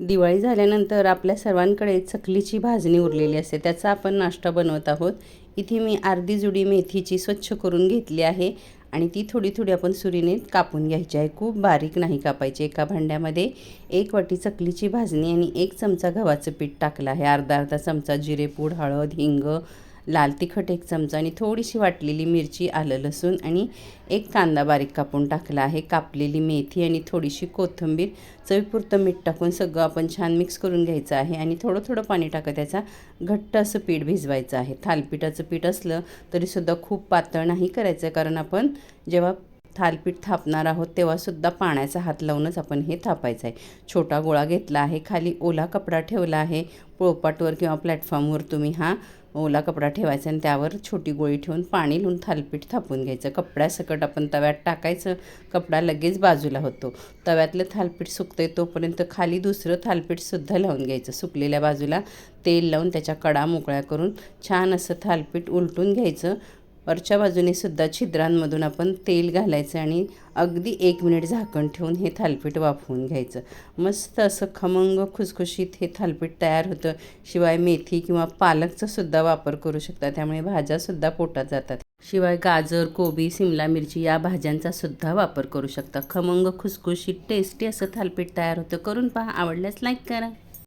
दिवाळी झाल्यानंतर आपल्या सर्वांकडे चकलीची भाजणी उरलेली असते, त्याचा आपण नाश्ता बनवत आहोत। इथे मी अर्धी जुडी मेथीची स्वच्छ करून घेतली आहे आणि ती थोडी थोडी आपण सुरीने कापून घ्यायची आहे, खूप बारीक नाही कापायची। एका भांड्यामध्ये 1 वाटी चकलीची भाजणी आणि 1 चमचा गव्हाचं पीठ टाकलं आहे, अर्धा चमचा जिरेपूड, हळद, हिंग, लाल तिखट 1 चमचा आणि थोडीशी वाटलेली मिरची, आलं लसूण आणि 1 कांदा बारीक कापून टाकला आहे, कापलेली मेथी आणि थोडीशी कोथिंबीर, चवीपुरतं मीठ टाकून सगळं आपण छान मिक्स करून घ्यायचं आहे आणि थोडं थोडं पाणी टाकत त्याचा घट्ट असं पीठ भिजवायचं आहे। थालीपीठाचं पीठ असलं तरीसुद्धा खूप पातळ नाही करायचं, कारण आपण जेव्हा थालीपीठ थापणार आहोत तेव्हासुद्धा पाण्याचा हात लावूनच आपण हे थापायचं आहे। छोटा गोळा घेतला आहे, खाली ओला कपडा ठेवला आहे, पोळपाटवर किंवा प्लॅटफॉर्मवर तुम्ही हा ओला कपडा ठेवायचा आणि त्यावर छोटी गोळी ठेवून पाणी लावून थालीपीठ थापून घ्यायचं। कपड्यासकट आपण तव्यात टाकायचं, कपडा लगेच बाजूला होतो। तव्यातलं थालीपीठ सुकते तोपर्यंत खाली दुसरं थालीपीठसुद्धा लावून घ्यायचं। सुकलेल्या बाजूला तेल लावून त्याच्या कडा मोकळ्या करून छान असं थालीपीठ उलटून घ्यायचं। वरच्या बाजूने सुद्धा छिद्रांमधून आपण तेल घालायचं आणि अगदी 1 मिनिट झाकण ठेवून हे थालीपीठ वाफवून घ्यायचं। मस्त असं खमंग खुसखुशीत हे थालीपीठ तयार होतं। शिवाय मेथी किंवा पालकचा सुद्धा वापर करू शकता, त्यामुळे भाज्यासुद्धा पोटात जातात। शिवाय गाजर, कोबी, सिमला मिरची या भाज्यांचा सुद्धा वापर करू शकता। खमंग खुसखुशीत टेस्टी असं थालीपीठ तयार होतं। करून पहा, आवडल्यास लाईक करा।